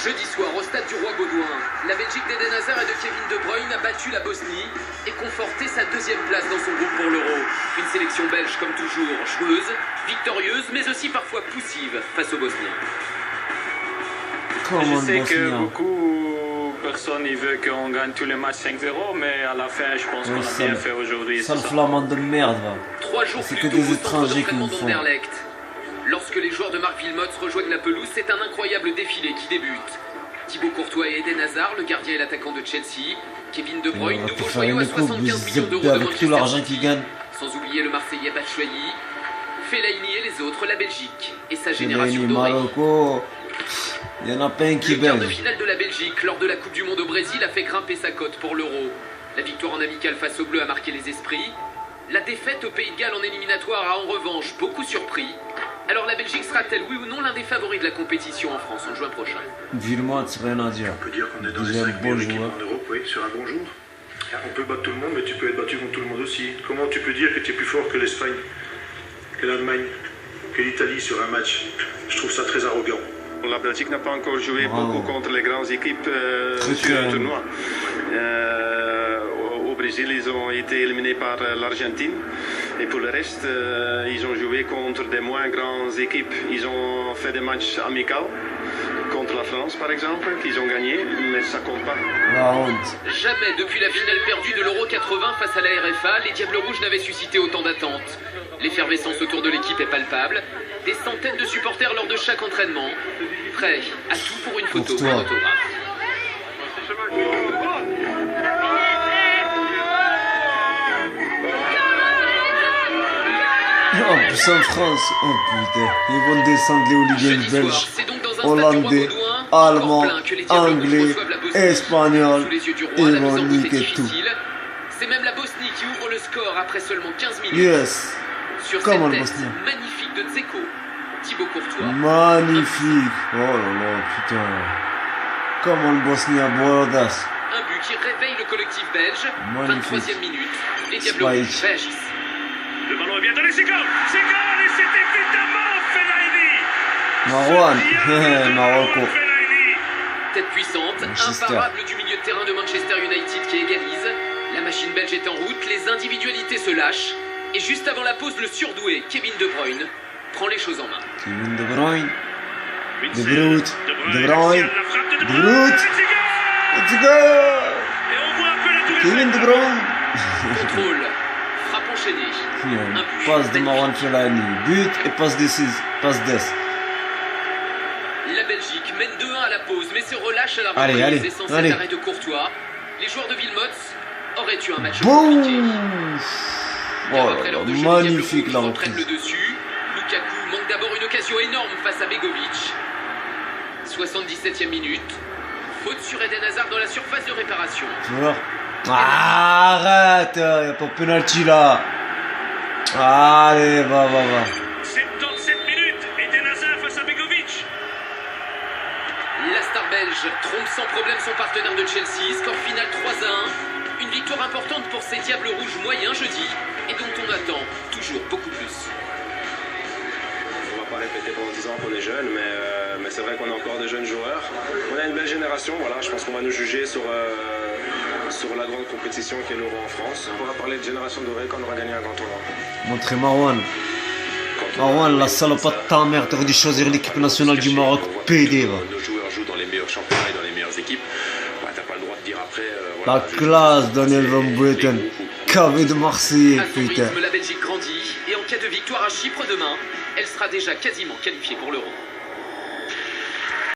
Jeudi soir, au stade du Roi Baudouin, la Belgique d'Eden Hazard et de Kevin De Bruyne a battu la Bosnie et conforté sa deuxième place dans son groupe pour l'Euro. Une sélection belge comme toujours, joueuse, victorieuse, mais aussi parfois poussive face aux Bosniens. Je sais que beaucoup de personnes veulent qu'on gagne tous les matchs 5-0, mais à la fin, je pense qu'on a bien fait aujourd'hui. Sale flamand de merde, va. 3 jours C'est plus que tôt, des au centre étrangers qui d'entraînement nous font. d'Anderlecht. Lorsque les joueurs de Marc Wilmots rejoignent la pelouse, c'est un incroyable défilé qui débute. Thibaut Courtois et Eden Hazard, le gardien et l'attaquant de Chelsea. Kevin De Bruyne, On va nouveau faire joyau à une coupe, 75 millions vous d'euros de avec tout l'argent Manchester qu'ils City. gagnent. Sans oublier le Marseillais Batshuayi, Fellaini et les autres, la Belgique et sa génération Fellaini, dorée. Marocco. Il y en a pas un qui est Le quart de belge. finale de la Belgique lors de la Coupe du Monde au Brésil a fait grimper sa cote pour l'Euro. La victoire en amical face aux Bleus a marqué les esprits. La défaite au Pays de Galles en éliminatoire a en revanche beaucoup surpris. Alors la Belgique sera-t-elle oui ou non l'un des favoris de la compétition en France en juin prochain? Villemot, rien à dire. On peut dire qu'on est dans les Déjà 5 bon meilleures équipes joueur. en Europe, oui, sur un bon jour. On peut battre tout le monde, mais tu peux être battu contre tout le monde aussi. Comment tu peux dire que tu es plus fort que l'Espagne, que l'Allemagne, que l'Italie sur un match? Je trouve ça très arrogant. La Belgique n'a pas encore joué Bravo. beaucoup contre les grandes équipes Très sur le calme. tournoi. Au Brésil, ils ont été éliminés par l'Argentine. Et pour le reste, ils ont joué contre des moins grandes équipes. Ils ont fait des matchs amicaux contre la France, par exemple, qu'ils ont gagné, mais ça compte pas. La honte. Jamais depuis la finale perdue de l'Euro 80 face à la RFA, les Diables Rouges n'avaient suscité autant d'attentes. L'effervescence autour de l'équipe est palpable. Des centaines de supporters lors de chaque entraînement, prêts à tout pour une photo ou Pour un toi. autographe. Oh putain, France. Oh putain. Ils vont descendre les hooligans Jeudi soir, belges, c'est donc dans un stade du Roi hollandais, Baudouin, encore allemands, plein, que les Diables Rouges anglais, reçoivent la Bosnie. espagnols. Sous les yeux du roi, Ils la vont mise en route est niquer tout. difficile. C'est même la Bosnie qui ouvre le score après seulement 15 minutes. Yes. Sur Comment cette le tête Bosnien? magnifique de Dzeko, Thibaut Courtois. Magnifique. Oh là là, putain. Comment le Bosnie a beau l'audace. Un but qui réveille le collectif belge. Magnifique. 23e minute. Les Diables Spike. Rouges réagissent. Le ballon est bien donné, c'est goal! C'est goal et c'est évidemment Fellaini! Marwan. Marocco. Fellaini! Tête puissante, Manchester. imparable du milieu de terrain de Manchester United qui égalise. La machine belge est en route, les individualités se lâchent. Et juste avant la pause, le surdoué Kevin De Bruyne prend les choses en main. Kevin De Bruyne. De Witzel, Bruyne. De Bruyne. la frappe de De Bruyne! Bruyne. C'est goal! Let's go. Et on voit un peu la tour Kevin De Bruyne. Contrôle, frappe enchaînée. Un but. Passe de Marwan Fellaini. But et passe décise. Passe d'ess. La Belgique mène 2-1 à la pause, mais se relâche à la Allez, reprise. allez, Et sans allez. cet arrêt de Courtois, les joueurs de Wilmots auraient eu un match compliqué. Boum. Car Oh après là l'heure là, de jeu, les Diables magnifique Rouges la reprennent le reprise. dessus. Lukaku manque d'abord une occasion énorme face à Begovic. 77e minute. Faute sur Eden Hazard dans la surface de réparation. Voilà. Arrête, y a pas de penalty là. Allez, va. 77 minutes, Eden Hazard face à Begovic. La star belge trompe sans problème son partenaire de Chelsea. Score final 3-1. Une victoire importante pour ces Diables Rouges moyens jeudi et dont on attend toujours beaucoup plus. On va pas répéter pendant 10 ans pour les jeunes, mais c'est vrai qu'on a encore de jeunes joueurs. On a une belle génération, voilà, je pense qu'on va nous juger sur la grande compétition qui est l'Euro en France. On va parler de génération dorée quand on aura gagné un grand tournoi. Montrez Marwan. Marwan, la salopette de ta mère, t'aurais dû choisir l'équipe nationale du Maroc. PD, va. Nos joueurs jouent dans les meilleurs championnats et dans les meilleures équipes. Bah, t'as pas le droit de dire après. La classe, Daniel Van Buiten. KV de Marseille, À son putain. rythme, la Belgique grandit et en cas de victoire à Chypre demain, elle sera déjà quasiment qualifiée pour l'Euro.